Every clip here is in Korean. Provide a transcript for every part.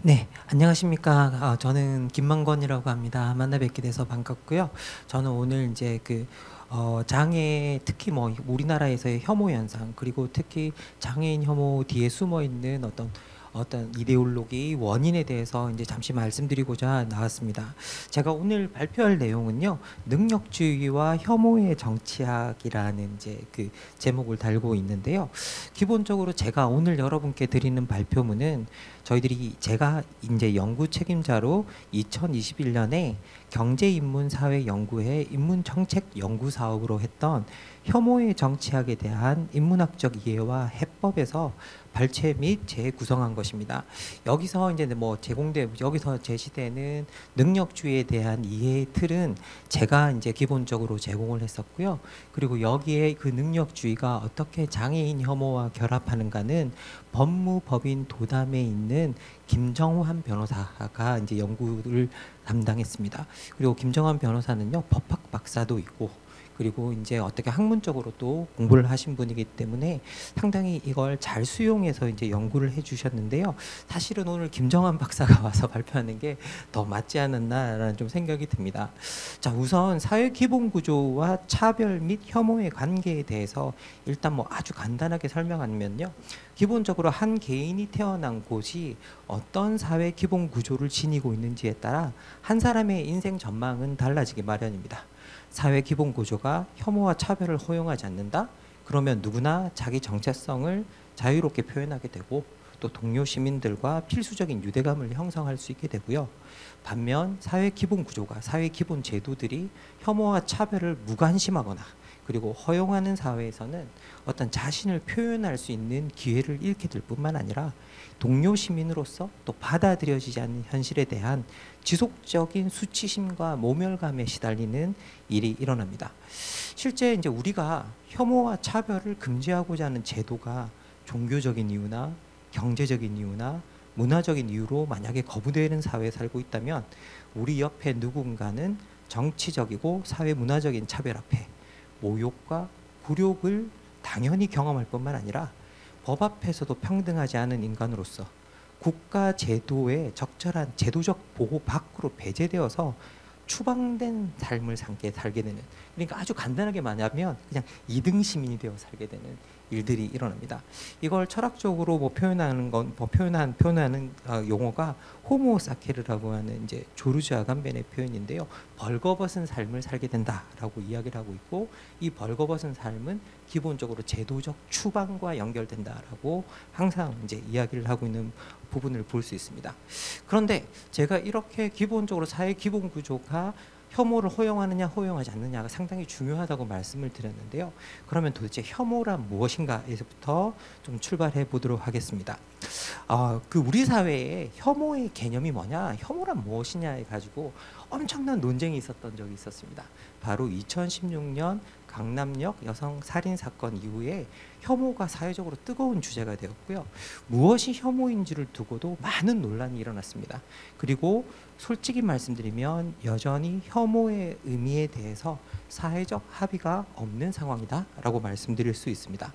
네, 안녕하십니까. 저는 김만권이라고 합니다. 만나 뵙게 돼서 반갑고요. 저는 오늘 이제 장애, 특히 뭐 우리나라에서의 혐오 현상, 그리고 특히 장애인 혐오 뒤에 숨어 있는 어떤 이데올로기 원인에 대해서 이제 잠시 말씀드리고자 나왔습니다. 제가 오늘 발표할 내용은요, 능력주의와 혐오의 정치학이라는 이제 그 제목을 달고 있는데요. 기본적으로 제가 오늘 여러분께 드리는 발표문은 제가 이제 연구 책임자로 2021년에 경제인문사회연구회 인문정책 연구 사업으로 했던 혐오의 정치학에 대한 인문학적 이해와 해법에서 발췌 및 재구성한 것입니다. 여기서 이제 여기서 제시되는 능력주의에 대한 이해의 틀은 제가 이제 기본적으로 제공을 했었고요. 그리고 여기에 그 능력주의가 어떻게 장애인 혐오와 결합하는가는 법무법인 도담에 있는 김정환 변호사가 이제 연구를 담당했습니다. 그리고 김정환 변호사는요, 법학 박사도 있고, 그리고 이제 어떻게 학문적으로 또 공부를 하신 분이기 때문에 상당히 이걸 잘 수용해서 이제 연구를 해주셨는데요. 사실은 오늘 김정환 박사가 와서 발표하는 게 더 맞지 않았나라는 좀 생각이 듭니다. 자, 우선 사회 기본 구조와 차별 및 혐오의 관계에 대해서 일단 뭐 아주 간단하게 설명하면요. 기본적으로 한 개인이 태어난 곳이 어떤 사회 기본 구조를 지니고 있는지에 따라 한 사람의 인생 전망은 달라지기 마련입니다. 사회 기본 구조가 혐오와 차별을 허용하지 않는다? 그러면 누구나 자기 정체성을 자유롭게 표현하게 되고 또 동료 시민들과 필수적인 유대감을 형성할 수 있게 되고요. 반면 사회 기본 구조가, 사회 기본 제도들이 혐오와 차별을 무관심하거나 그리고 허용하는 사회에서는 어떤 자신을 표현할 수 있는 기회를 잃게 될 뿐만 아니라 동료 시민으로서 또 받아들여지지 않는 현실에 대한 지속적인 수치심과 모멸감에 시달리는 일이 일어납니다. 실제 이제 우리가 혐오와 차별을 금지하고자 하는 제도가 종교적인 이유나 경제적인 이유나 문화적인 이유로 만약에 거부되는 사회에 살고 있다면 우리 옆에 누군가는 정치적이고 사회 문화적인 차별 앞에 모욕과 굴욕을 당연히 경험할 뿐만 아니라 법 앞에서도 평등하지 않은 인간으로서 국가 제도의 적절한 제도적 보호 밖으로 배제되어서 추방된 삶을 살게 되는, 그러니까 아주 간단하게 말하면 그냥 2등 시민이 되어 살게 되는 일들이 일어납니다. 이걸 철학적으로 표현하는 용어가 호모사케르라고 하는 이제 조르주 아간벤의 표현인데요. 벌거벗은 삶을 살게 된다라고 이야기를 하고 있고, 이 벌거벗은 삶은 기본적으로 제도적 추방과 연결된다라고 항상 이제 이야기를 하고 있는 부분을 볼 수 있습니다. 그런데 제가 이렇게 기본적으로 사회 기본 구조가 혐오를 허용하느냐 허용하지 않느냐가 상당히 중요하다고 말씀을 드렸는데요. 그러면 도대체 혐오란 무엇인가에서부터 좀 출발해 보도록 하겠습니다. 우리 사회에 혐오의 개념이 뭐냐, 혐오란 무엇이냐에 가지고 엄청난 논쟁이 있었던 적이 있었습니다. 바로 2016년 강남역 여성 살인 사건 이후에 혐오가 사회적으로 뜨거운 주제가 되었고요. 무엇이 혐오인지를 두고도 많은 논란이 일어났습니다. 그리고 솔직히 말씀드리면 여전히 혐오의 의미에 대해서 사회적 합의가 없는 상황이다라고 말씀드릴 수 있습니다.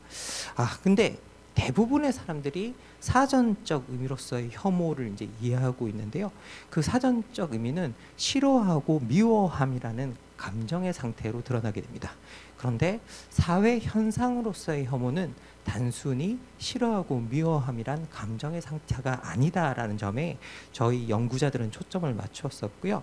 근데 대부분의 사람들이 사전적 의미로서의 혐오를 이제 이해하고 있는데요. 그 사전적 의미는 싫어하고 미워함이라는 감정의 상태로 드러나게 됩니다. 그런데 사회 현상으로서의 혐오는 단순히 싫어하고 미워함이란 감정의 상태가 아니다라는 점에 저희 연구자들은 초점을 맞췄었고요.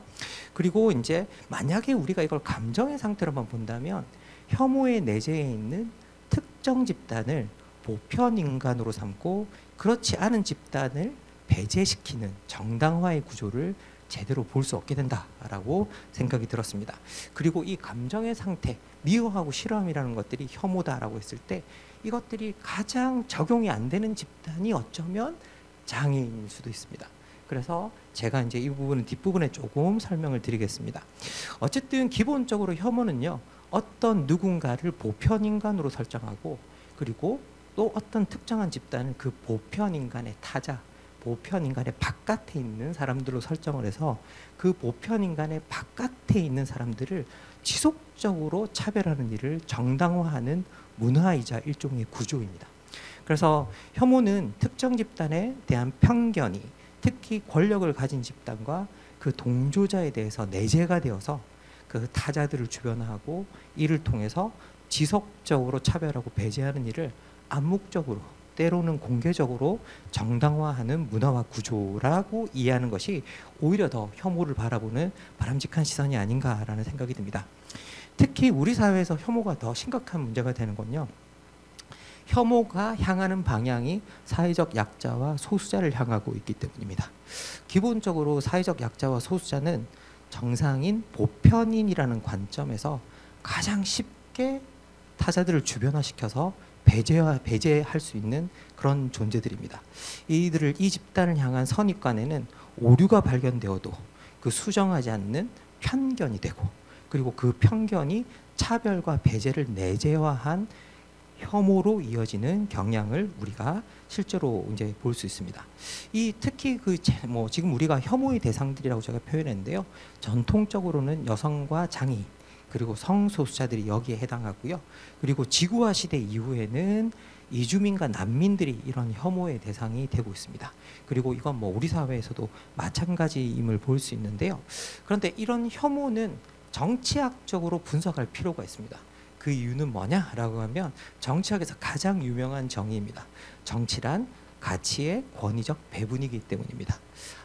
그리고 이제 만약에 우리가 이걸 감정의 상태로만 본다면 혐오의 내재해 있는 특정 집단을 보편 인간으로 삼고 그렇지 않은 집단을 배제시키는 정당화의 구조를 제대로 볼 수 없게 된다라고 생각이 들었습니다. 그리고 이 감정의 상태, 미워하고 싫어함이라는 것들이 혐오다라고 했을 때 이것들이 가장 적용이 안 되는 집단이 어쩌면 장애인일 수도 있습니다. 그래서 제가 이제 이 부분은 뒷부분에 조금 설명을 드리겠습니다. 어쨌든 기본적으로 혐오는요, 어떤 누군가를 보편 인간으로 설정하고 그리고 또 어떤 특정한 집단을 그 보편 인간의 타자, 보편 인간의 바깥에 있는 사람들로 설정을 해서 그 보편 인간의 바깥에 있는 사람들을 지속적으로 차별하는 일을 정당화하는 문화이자 일종의 구조입니다. 그래서 혐오는 특정 집단에 대한 편견이 특히 권력을 가진 집단과 그 동조자에 대해서 내재가 되어서 그 타자들을 주변화하고 이를 통해서 지속적으로 차별하고 배제하는 일을 암묵적으로 때로는 공개적으로 정당화하는 문화와 구조라고 이해하는 것이 오히려 더 혐오를 바라보는 바람직한 시선이 아닌가라는 생각이 듭니다. 특히 우리 사회에서 혐오가 더 심각한 문제가 되는 건요. 혐오가 향하는 방향이 사회적 약자와 소수자를 향하고 있기 때문입니다. 기본적으로 사회적 약자와 소수자는 정상인, 보편인이라는 관점에서 가장 쉽게 타자들을 주변화시켜서 배제할 수 있는 그런 존재들입니다. 이 집단을 향한 선입관에는 오류가 발견되어도 그 수정하지 않는 편견이 되고, 그리고 그 편견이 차별과 배제를 내재화한 혐오로 이어지는 경향을 우리가 실제로 이제 볼 수 있습니다. 특히 지금 우리가 혐오의 대상들이라고 제가 표현했는데요. 전통적으로는 여성과 장애인, 그리고 성소수자들이 여기에 해당하고요. 그리고 지구화 시대 이후에는 이주민과 난민들이 이런 혐오의 대상이 되고 있습니다. 그리고 이건 우리 사회에서도 마찬가지임을 볼 수 있는데요. 그런데 이런 혐오는 정치학적으로 분석할 필요가 있습니다. 그 이유는 뭐냐라고 하면 정치학에서 가장 유명한 정의입니다. 정치란 가치의 권위적 배분이기 때문입니다.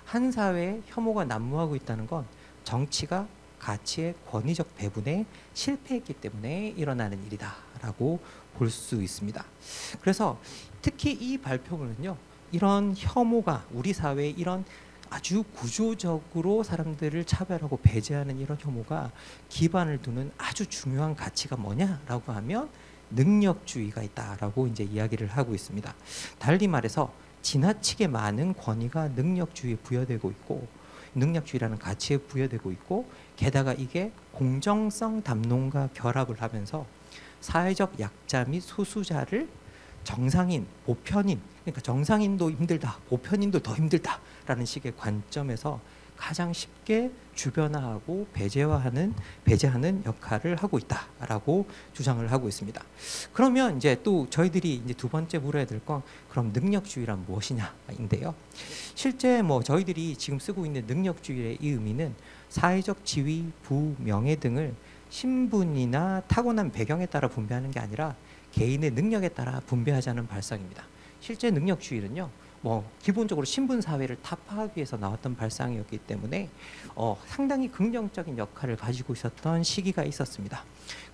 한 사회에 혐오가 난무하고 있다는 건 정치가 가치의 권위적 배분에 실패했기 때문에 일어나는 일이다라고 볼 수 있습니다. 그래서 특히 이 발표문은요, 이런 혐오가 우리 사회에 이런 아주 구조적으로 사람들을 차별하고 배제하는 이런 혐오가 기반을 두는 아주 중요한 가치가 뭐냐라고 하면 능력주의가 있다라고 이제 이야기를 하고 있습니다. 달리 말해서 지나치게 많은 권위가 능력주의에 부여되고 있고, 능력주의라는 가치에 부여되고 있고, 게다가 이게 공정성 담론과 결합을 하면서 사회적 약자 및 소수자를 정상인, 보편인, 그러니까 정상인도 힘들다, 보편인도 더 힘들다라는 식의 관점에서 가장 쉽게 주변화하고 배제하는 역할을 하고 있다라고 주장을 하고 있습니다. 그러면 이제 또 저희들이 이제 두 번째 물어야 될 건 그럼 능력주의란 무엇이냐인데요. 실제 저희들이 지금 쓰고 있는 능력주의의 이 의미는 사회적 지위, 부, 명예 등을 신분이나 타고난 배경에 따라 분배하는 게 아니라 개인의 능력에 따라 분배하자는 발상입니다. 실제 능력주의는요, 기본적으로 신분 사회를 타파하기 위해서 나왔던 발상이었기 때문에 상당히 긍정적인 역할을 가지고 있었던 시기가 있었습니다.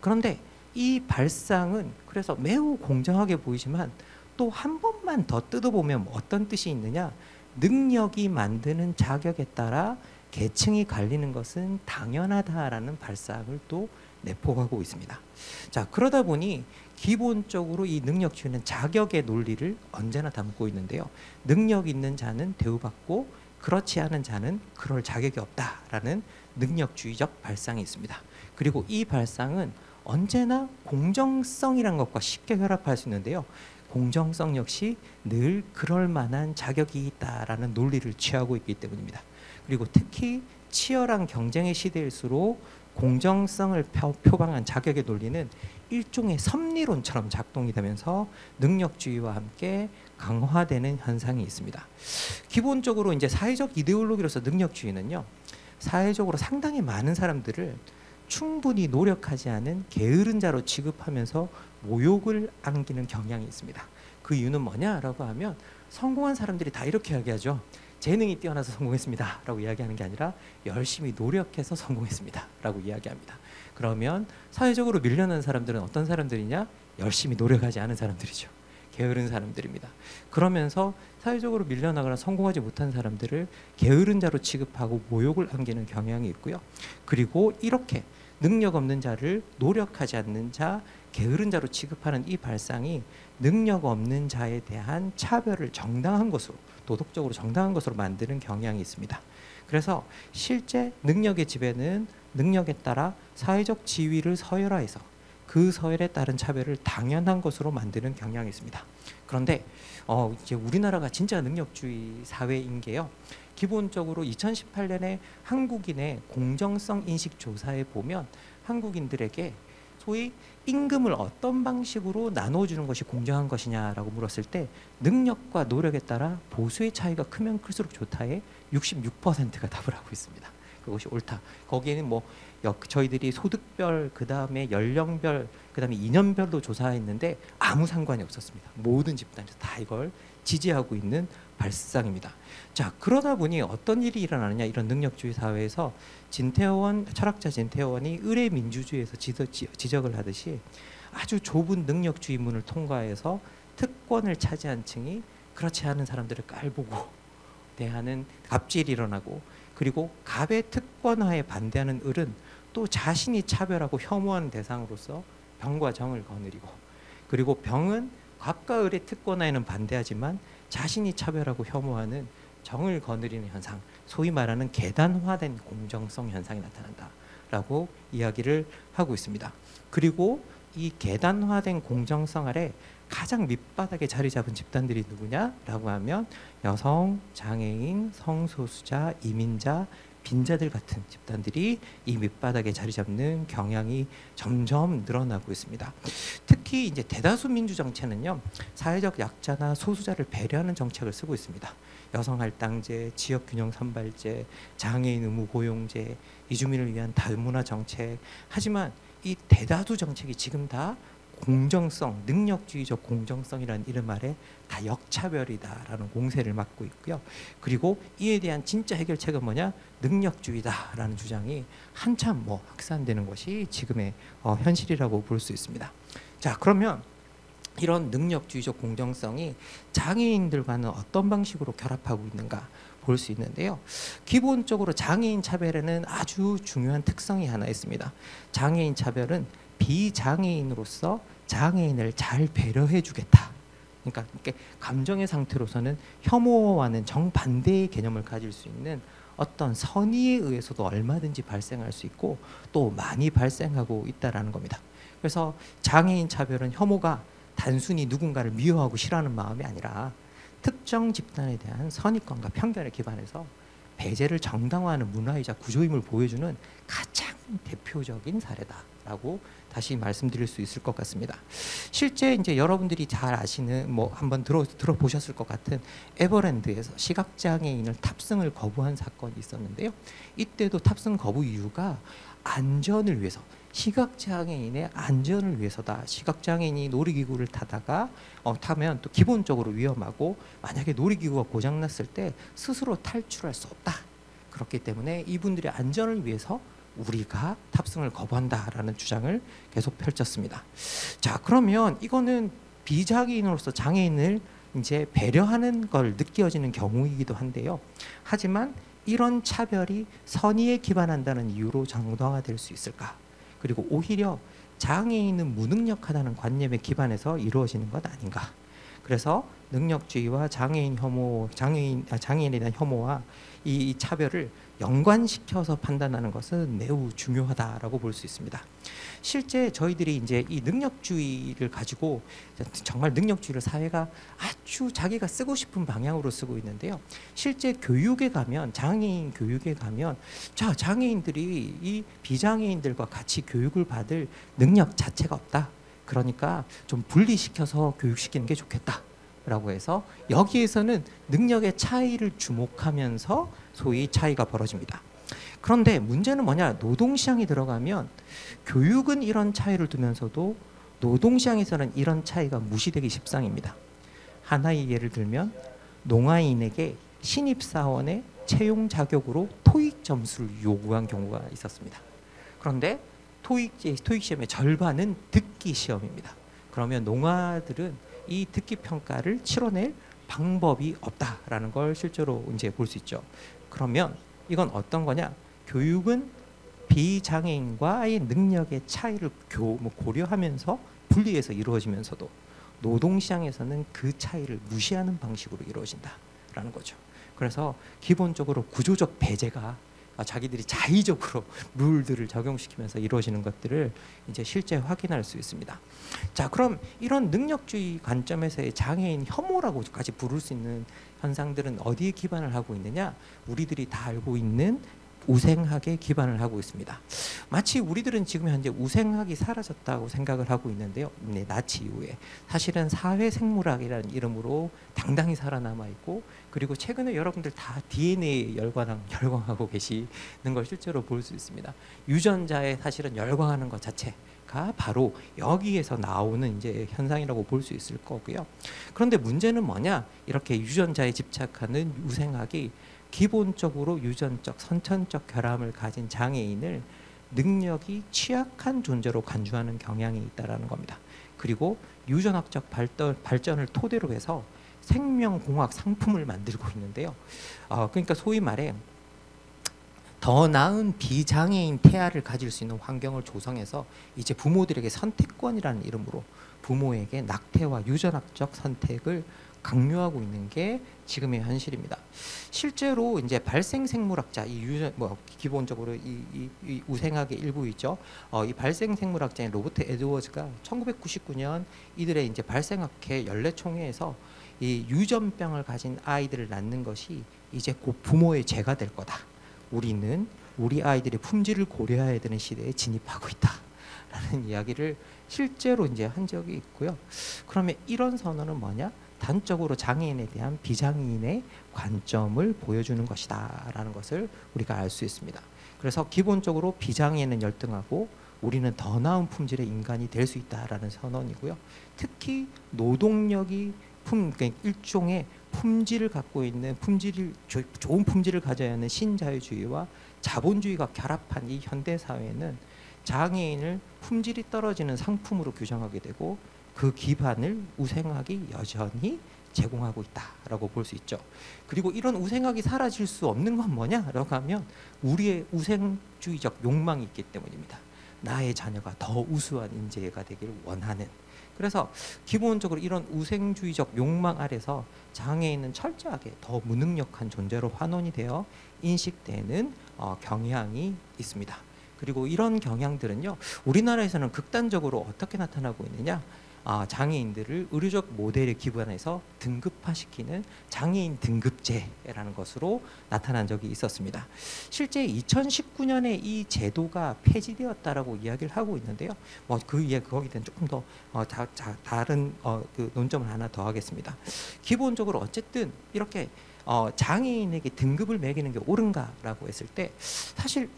그런데 이 발상은 그래서 매우 공정하게 보이지만 또 한 번만 더 뜯어보면 어떤 뜻이 있느냐, 능력이 만드는 자격에 따라 계층이 갈리는 것은 당연하다라는 발상을 또 내포하고 있습니다. 자, 그러다 보니 기본적으로 이 능력주의는 자격의 논리를 언제나 담고 있는데요. 능력 있는 자는 대우받고 그렇지 않은 자는 그럴 자격이 없다라는 능력주의적 발상이 있습니다. 그리고 이 발상은 언제나 공정성이란 것과 쉽게 결합할 수 있는데요. 공정성 역시 늘 그럴 만한 자격이 있다라는 논리를 취하고 있기 때문입니다. 그리고 특히 치열한 경쟁의 시대일수록 공정성을 표방한 자격의 논리는 일종의 섭리론처럼 작동이 되면서 능력주의와 함께 강화되는 현상이 있습니다. 기본적으로 이제 사회적 이데올로기로서 능력주의는요, 사회적으로 상당히 많은 사람들을 충분히 노력하지 않은 게으른 자로 취급하면서 모욕을 안기는 경향이 있습니다. 그 이유는 뭐냐라고 하면 성공한 사람들이 다 이렇게 이야기하죠. 재능이 뛰어나서 성공했습니다 라고 이야기하는 게 아니라 열심히 노력해서 성공했습니다 라고 이야기합니다. 그러면 사회적으로 밀려난 사람들은 어떤 사람들이냐? 열심히 노력하지 않은 사람들이죠. 게으른 사람들입니다. 그러면서 사회적으로 밀려나거나 성공하지 못한 사람들을 게으른 자로 취급하고 모욕을 안기는 경향이 있고요. 그리고 이렇게 능력 없는 자를 노력하지 않는 자, 게으른 자로 취급하는 이 발상이 능력 없는 자에 대한 차별을 정당한 것으로, 도덕적으로 정당한 것으로 만드는 경향이 있습니다. 그래서 실제 능력의 지배는 능력에 따라 사회적 지위를 서열화해서 그 서열에 따른 차별을 당연한 것으로 만드는 경향이 있습니다. 그런데 이제 우리나라가 진짜 능력주의 사회인 게요. 기본적으로 2018년에 한국인의 공정성 인식 조사에 보면 한국인들에게 소위 임금을 어떤 방식으로 나눠주는 것이 공정한 것이냐라고 물었을 때 능력과 노력에 따라 보수의 차이가 크면 클수록 좋다에 66%가 답을 하고 있습니다. 그것이 옳다. 거기에는 뭐 저희들이 소득별, 그 다음에 연령별, 그 다음에 이년별로 조사했는데 아무 상관이 없었습니다. 모든 집단에서 다 이걸 지지하고 있는 발상입니다. 자, 그러다 보니 어떤 일이 일어나느냐, 이런 능력주의 사회에서 철학자 진태원이 의례 민주주의에서 지적을 하듯이 아주 좁은 능력주의 문을 통과해서 특권을 차지한 층이 그렇지 않은 사람들을 깔보고 대하는 갑질이 일어나고, 그리고 갑의 특권화에 반대하는 을은 또 자신이 차별하고 혐오하는 대상으로서 병과 정을 거느리고, 그리고 병은 갑과 을의 특권화에는 반대하지만 자신이 차별하고 혐오하는 정을 거느리는 현상, 소위 말하는 계단화된 공정성 현상이 나타난다라고 이야기를 하고 있습니다. 그리고 이 계단화된 공정성 아래 가장 밑바닥에 자리 잡은 집단들이 누구냐라고 하면 여성, 장애인, 성소수자, 이민자, 빈자들 같은 집단들이 이 밑바닥에 자리 잡는 경향이 점점 늘어나고 있습니다. 특히 이제 대다수 민주 정체는요, 사회적 약자나 소수자를 배려하는 정책을 쓰고 있습니다. 여성 할당제, 지역 균형 선발제, 장애인 의무 고용제, 이주민을 위한 다문화 정책. 하지만 이 대다수 정책이 지금 다 공정성, 능력주의적 공정성이라는 이름 아래 다 역차별이다라는 공세를 맡고 있고요. 그리고 이에 대한 진짜 해결책은 뭐냐? 능력주의다라는 주장이 한참 확산되는 것이 지금의 현실이라고 볼 수 있습니다. 자, 그러면 이런 능력주의적 공정성이 장애인들과는 어떤 방식으로 결합하고 있는가 볼 수 있는데요. 기본적으로 장애인 차별에는 아주 중요한 특성이 하나 있습니다. 장애인 차별은 비장애인으로서 장애인을 잘 배려해 주겠다. 그러니까 감정의 상태로서는 혐오와는 정반대의 개념을 가질 수 있는 어떤 선의에 의해서도 얼마든지 발생할 수 있고 또 많이 발생하고 있다라는 겁니다. 그래서 장애인 차별은 혐오가 단순히 누군가를 미워하고 싫어하는 마음이 아니라 특정 집단에 대한 선입관과 편견에 기반해서 배제를 정당화하는 문화이자 구조임을 보여주는 가장 대표적인 사례다라고 다시 말씀드릴 수 있을 것 같습니다. 실제 이제 여러분들이 잘 아시는 한번 들어보셨을 것 같은 에버랜드에서 시각장애인을 탑승을 거부한 사건이 있었는데요. 이때도 탑승 거부 이유가 안전을 위해서, 시각장애인의 안전을 위해서다. 시각장애인이 놀이기구를 타면 또 기본적으로 위험하고 만약에 놀이기구가 고장났을 때 스스로 탈출할 수 없다. 그렇기 때문에 이분들의 안전을 위해서 우리가 탑승을 거부한다라는 주장을 계속 펼쳤습니다. 자, 그러면 이거는 비장애인으로서 장애인을 이제 배려하는 걸 느껴지는 경우이기도 한데요. 하지만 이런 차별이 선의에 기반한다는 이유로 정당화될 수 있을까? 그리고 오히려 장애인은 무능력하다는 관념에 기반해서 이루어지는 것 아닌가? 그래서 능력주의와 장애인에 대한 혐오와 이 차별을 연관시켜서 판단하는 것은 매우 중요하다라고 볼 수 있습니다. 실제 저희들이 이제 이 능력주의를 가지고 정말 능력주의를 사회가 아주 자기가 쓰고 싶은 방향으로 쓰고 있는데요. 실제 교육에 가면, 장애인 교육에 가면, 자, 장애인들이 이 비장애인들과 같이 교육을 받을 능력 자체가 없다. 그러니까 좀 분리시켜서 교육시키는 게 좋겠다라고 해서 여기에서는 능력의 차이를 주목하면서 소위 차이가 벌어집니다. 그런데 문제는 뭐냐? 노동시장이 들어가면 교육은 이런 차이를 두면서도 노동시장에서는 이런 차이가 무시되기 십상입니다. 하나의 예를 들면 농아인에게 신입사원의 채용 자격으로 토익 점수를 요구한 경우가 있었습니다. 그런데 토익 시험의 절반은 듣기 시험입니다. 그러면 농아들은 이 듣기 평가를 치러낼 방법이 없다라는 걸 실제로 이제 볼 수 있죠. 그러면 이건 어떤 거냐? 교육은 비장애인과의 능력의 차이를 고려하면서 분리해서 이루어지면서도 노동시장에서는 그 차이를 무시하는 방식으로 이루어진다라는 거죠. 그래서 기본적으로 구조적 배제가 자기들이 자의적으로 룰들을 적용시키면서 이루어지는 것들을 이제 실제 확인할 수 있습니다. 자, 그럼 이런 능력주의 관점에서의 장애인 혐오라고까지 부를 수 있는 현상들은 어디에 기반을 하고 있느냐? 우리들이 다 알고 있는 우생학에 기반을 하고 있습니다. 마치 우리들은 지금 현재 우생학이 사라졌다고 생각을 하고 있는데요. 네, 나치 이후에 사실은 사회생물학이라는 이름으로 당당히 살아남아 있고, 그리고 최근에 여러분들 다 DNA에 열광하고 계시는 걸 실제로 볼 수 있습니다. 유전자에 사실은 열광하는 것 자체가 바로 여기에서 나오는 이제 현상이라고 볼 수 있을 거고요. 그런데 문제는 뭐냐? 이렇게 유전자에 집착하는 우생학이 기본적으로 유전적, 선천적 결함을 가진 장애인을 능력이 취약한 존재로 간주하는 경향이 있다는 겁니다. 그리고 유전학적 발전을 토대로 해서 생명공학 상품을 만들고 있는데요. 그러니까 소위 말해 더 나은 비장애인 태아를 가질 수 있는 환경을 조성해서 이제 부모들에게 선택권이라는 이름으로 부모에게 낙태와 유전학적 선택을 강요하고 있는 게 지금의 현실입니다. 실제로 이제 발생생물학자, 기본적으로 이 우생학의 일부이죠. 이 발생생물학자인 로버트 에드워즈가 1999년 이들의 이제 발생학회 연례총회에서 이 유전병을 가진 아이들을 낳는 것이 이제 곧 부모의 죄가 될 거다. 우리는 우리 아이들의 품질을 고려해야 되는 시대에 진입하고 있다라는 이야기를 실제로 이제 한 적이 있고요. 그러면 이런 선언은 뭐냐? 단적으로 장애인에 대한 비장애인의 관점을 보여주는 것이다라는 것을 우리가 알 수 있습니다. 그래서 기본적으로 비장애인은 열등하고 우리는 더 나은 품질의 인간이 될 수 있다라는 선언이고요. 특히 노동력이 그러니까 일종의 품질을 갖고 있는 좋은 품질을 가져야 하는 신자유주의와 자본주의가 결합한 이 현대 사회는 장애인을 품질이 떨어지는 상품으로 규정하게 되고 그 기반을 우생학이 여전히 제공하고 있다라고 볼 수 있죠. 그리고 이런 우생학이 사라질 수 없는 건 뭐냐라고 하면 우리의 우생주의적 욕망이 있기 때문입니다. 나의 자녀가 더 우수한 인재가 되기를 원하는. 그래서 기본적으로 이런 우생주의적 욕망 아래서 장애인은 철저하게 더 무능력한 존재로 환원이 되어 인식되는 경향이 있습니다. 그리고 이런 경향들은요, 우리나라에서는 극단적으로 어떻게 나타나고 있느냐? 장애인들을 의료적 모델에 기반해서 등급화시키는 장애인 등급제라는 것으로 나타난 적이 있었습니다. 실제 2019년에 이 제도가 폐지되었다라고 이야기를 하고 있는데요. 거기에 대한 조금 더 다른 그 논점을 하나 더 하겠습니다. 기본적으로 어쨌든 이렇게 장애인에게 등급을 매기는 게 옳은가라고 했을 때 사실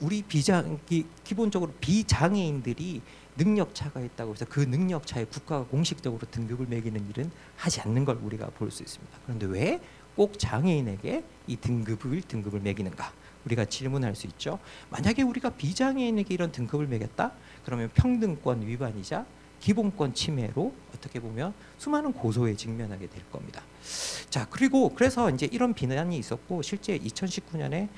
기본적으로 비장애인들이 능력차가 있다고 해서 그 능력차에 국가가 공식적으로 등급을 매기는 일은 하지 않는 걸 우리가 볼 수 있습니다. 그런데 왜 꼭 장애인에게 이 등급을 매기는가? 우리가 질문할 수 있죠. 만약에 우리가 비장애인에게 이런 등급을 매겼다? 그러면 평등권 위반이자 기본권 침해로 어떻게 보면 수많은 고소에 직면하게 될 겁니다. 자, 그래서 이제 이런 비난이 있었고 실제 2019년에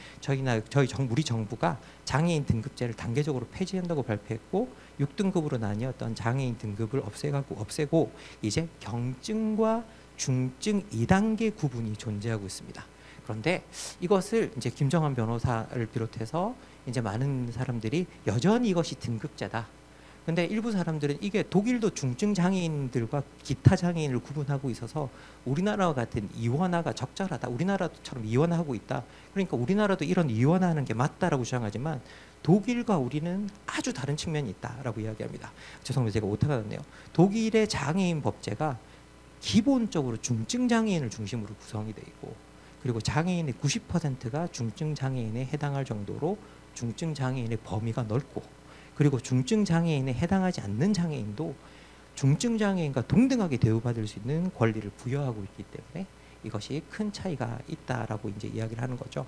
우리 정부가 장애인 등급제를 단계적으로 폐지한다고 발표했고 6등급으로 나뉘었던 장애인 등급을 없애고 이제 경증과 중증 2단계 구분이 존재하고 있습니다. 그런데 이것을 이제 김정환 변호사를 비롯해서 이제 많은 사람들이 여전히 이것이 등급제다. 근데 일부 사람들은 이게 독일도 중증 장애인들과 기타 장애인을 구분하고 있어서 우리나라와 같은 이원화가 적절하다. 우리나라처럼 이원화하고 있다. 그러니까 우리나라도 이런 이원화하는 게 맞다라고 주장하지만 독일과 우리는 아주 다른 측면이 있다라고 이야기합니다. 죄송합니다. 제가 오타가 났네요. 독일의 장애인 법제가 기본적으로 중증 장애인을 중심으로 구성이 되어 있고 그리고 장애인의 90%가 중증 장애인에 해당할 정도로 중증 장애인의 범위가 넓고 그리고 중증 장애인에 해당하지 않는 장애인도 중증 장애인과 동등하게 대우받을 수 있는 권리를 부여하고 있기 때문에 이것이 큰 차이가 있다라고 이제 이야기를 하는 거죠.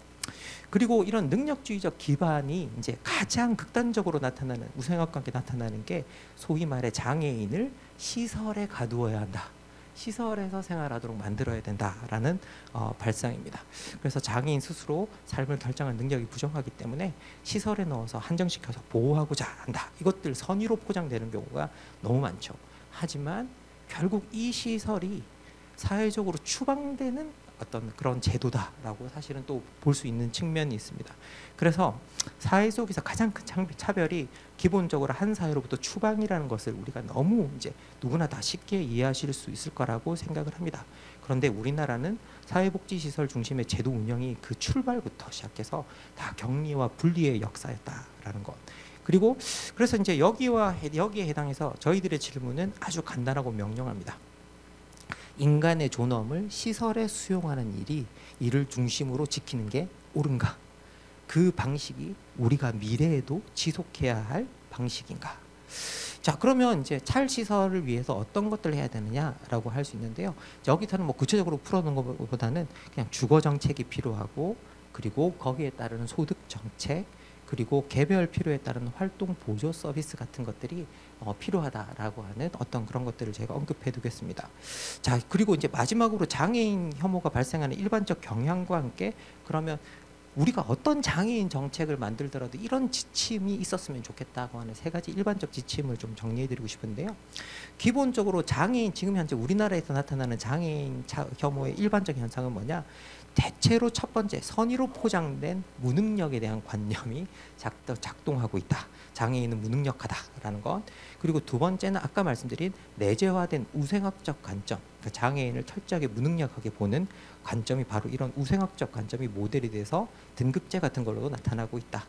그리고 이런 능력주의적 기반이 이제 가장 극단적으로 나타나는 우생학과 함께 나타나는 게 소위 말해 장애인을 시설에 가두어야 한다. 시설에서 생활하도록 만들어야 된다라는 발상입니다. 그래서 장애인 스스로 삶을 결정할 능력이 부족하기 때문에 시설에 넣어서 한정시켜서 보호하고자 한다. 이것들 선의로 포장되는 경우가 너무 많죠. 하지만 결국 이 시설이 사회적으로 추방되는 어떤 그런 제도다라고 사실은 또 볼 수 있는 측면이 있습니다. 그래서 사회 속에서 가장 큰 차별이 기본적으로 한 사회로부터 추방이라는 것을 우리가 너무 이제 누구나 다 쉽게 이해하실 수 있을 거라고 생각을 합니다. 그런데 우리나라는 사회복지시설 중심의 제도 운영이 그 출발부터 시작해서 다 격리와 분리의 역사였다라는 것. 그리고 그래서 이제 여기에 해당해서 저희들의 질문은 아주 간단하고 명령합니다. 인간의 존엄을 시설에 수용하는 일이 이를 중심으로 지키는 게 옳은가? 그 방식이 우리가 미래에도 지속해야 할 방식인가? 자, 그러면 이제 찰시설을 위해서 어떤 것들을 해야 되느냐라고 할 수 있는데요. 여기서는 뭐 구체적으로 풀어놓은 것보다는 그냥 주거 정책이 필요하고, 그리고 거기에 따르는 소득 정책, 그리고 개별 필요에 따른 활동 보조 서비스 같은 것들이 필요하다라고 하는 어떤 그런 것들을 제가 언급해 두겠습니다. 자, 그리고 이제 마지막으로 장애인 혐오가 발생하는 일반적 경향과 함께 그러면 우리가 어떤 장애인 정책을 만들더라도 이런 지침이 있었으면 좋겠다고 하는 세 가지 일반적 지침을 좀 정리해 드리고 싶은데요. 기본적으로 장애인, 지금 현재 우리나라에서 나타나는 장애인 혐오의 일반적 현상은 뭐냐? 대체로 첫 번째, 선의로 포장된 무능력에 대한 관념이 작동하고 있다. 장애인은 무능력하다라는 것. 그리고 두 번째는 아까 말씀드린 내재화된 우생학적 관점, 그러니까 장애인을 철저하게 무능력하게 보는 관점이 바로 이런 우생학적 관점이 모델이 돼서 등급제 같은 걸로 나타나고 있다.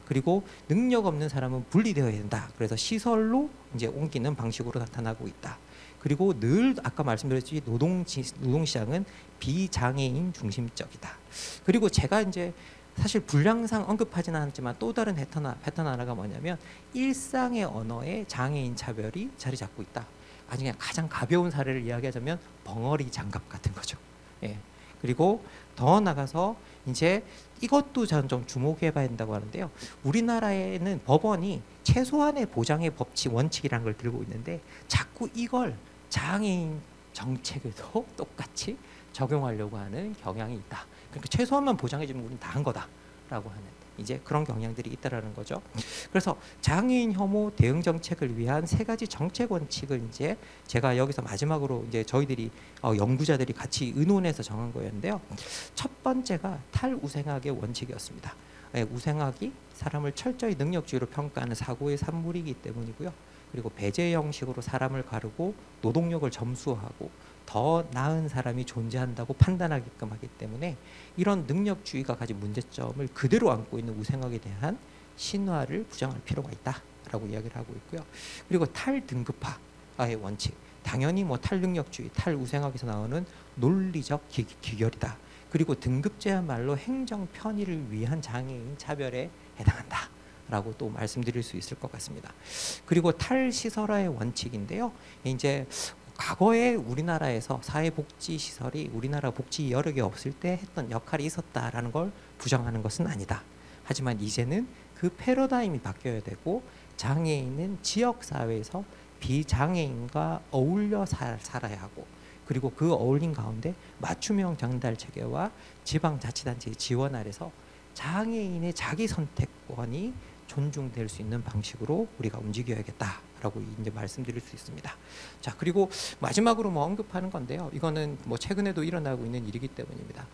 그리고 능력 없는 사람은 분리되어야 된다. 그래서 시설로 이제 옮기는 방식으로 나타나고 있다. 그리고 늘 아까 말씀드렸듯이 노동시장은 비장애인 중심적이다. 그리고 제가 이제 사실 분량상 언급하지는 않았지만 또 다른 패턴 하나가 뭐냐면 일상의 언어에 장애인 차별이 자리 잡고 있다. 아주 그냥 가장 가벼운 사례를 이야기하자면 벙어리 장갑 같은 거죠. 예. 그리고 더 나가서 이제 이것도 저는 좀 주목해봐야 된다고 하는데요. 우리나라에는 법원이 최소한의 보장의 법칙 원칙이라는 걸 들고 있는데 자꾸 이걸 장애인 정책에도 똑같이 적용하려고 하는 경향이 있다. 그러니까 최소한만 보장해주면 우리는 다 한 거다라고 하는 이제 그런 경향들이 있다라는 거죠. 그래서 장애인 혐오 대응 정책을 위한 세 가지 정책 원칙을 이제 제가 여기서 마지막으로 이제 저희들이 연구자들이 같이 의논해서 정한 거였는데요. 첫 번째가 탈우생학의 원칙이었습니다. 우생학이 사람을 철저히 능력주의로 평가하는 사고의 산물이기 때문이고요. 그리고 배제 형식으로 사람을 가르고 노동력을 점수하고 더 나은 사람이 존재한다고 판단하게끔 하기 때문에 이런 능력주의가 가진 문제점을 그대로 안고 있는 우생학에 대한 신화를 부정할 필요가 있다라고 이야기를 하고 있고요. 그리고 탈등급화의 원칙, 당연히 뭐 탈능력주의, 탈우생학에서 나오는 논리적 기결이다. 그리고 등급제야말로 행정 편의를 위한 장애인 차별에 해당한다. 라고 또 말씀드릴 수 있을 것 같습니다. 그리고 탈시설화의 원칙인데요. 이제 과거에 우리나라에서 사회복지시설이 우리나라 복지 여력이 없을 때 했던 역할이 있었다라는 걸 부정하는 것은 아니다. 하지만 이제는 그 패러다임이 바뀌어야 되고 장애인은 지역사회에서 비장애인과 어울려 살아야 하고 그리고 그 어울림 가운데 맞춤형 전달 체계와 지방자치단체의 지원 아래서 장애인의 자기 선택권이 존중될 수 있는 방식으로 우리가 움직여야겠다라고 이제 말씀드릴 수 있습니다. 자, 그리고 마지막으로 뭐 언급하는 건데요. 이거는 뭐 최근에도 일어나고 있는 일이기 때문입니다.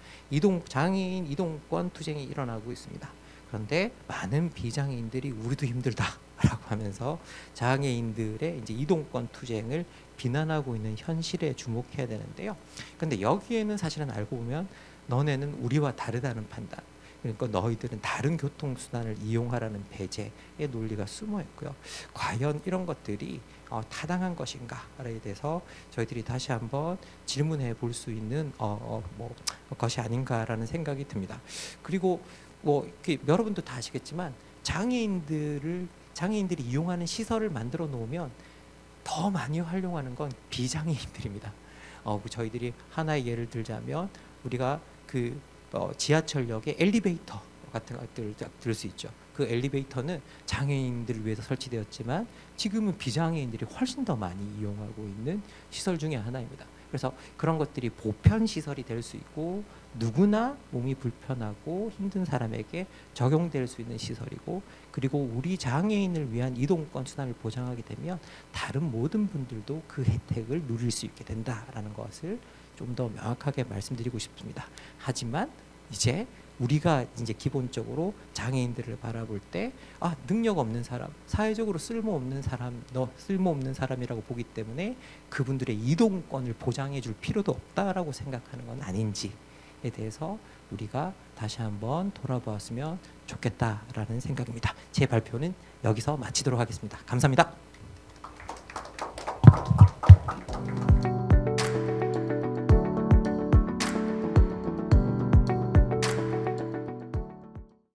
장애인 이동권 투쟁이 일어나고 있습니다. 그런데 많은 비장애인들이 우리도 힘들다라고 하면서 장애인들의 이제 이동권 투쟁을 비난하고 있는 현실에 주목해야 되는데요. 그런데 여기에는 사실은 알고 보면 너네는 우리와 다르다는 판단. 그러니까 너희들은 다른 교통수단을 이용하라는 배제의 논리가 숨어 있고요. 과연 이런 것들이 타당한 것인가에 대해서 저희들이 다시 한번 질문해 볼 수 있는 것이 아닌가라는 생각이 듭니다. 그리고 뭐 여러분도 다 아시겠지만 장애인들이 이용하는 시설을 만들어 놓으면 더 많이 활용하는 건 비장애인들입니다. 저희들이 하나의 예를 들자면 우리가 지하철역에 엘리베이터 같은 것들을 들 수 있죠. 그 엘리베이터는 장애인들을 위해서 설치되었지만 지금은 비장애인들이 훨씬 더 많이 이용하고 있는 시설 중에 하나입니다. 그래서 그런 것들이 보편 시설이 될 수 있고 누구나 몸이 불편하고 힘든 사람에게 적용될 수 있는 시설이고 그리고 우리 장애인을 위한 이동권 수단을 보장하게 되면 다른 모든 분들도 그 혜택을 누릴 수 있게 된다라는 것을 좀 더 명확하게 말씀드리고 싶습니다. 하지만 이제 우리가 이제 기본적으로 장애인들을 바라볼 때 능력 없는 사람, 사회적으로 쓸모없는 사람, 쓸모없는 사람이라고 보기 때문에 그분들의 이동권을 보장해 줄 필요도 없다라고 생각하는 건 아닌지에 대해서 우리가 다시 한번 돌아보았으면 좋겠다라는 생각입니다. 제 발표는 여기서 마치도록 하겠습니다. 감사합니다.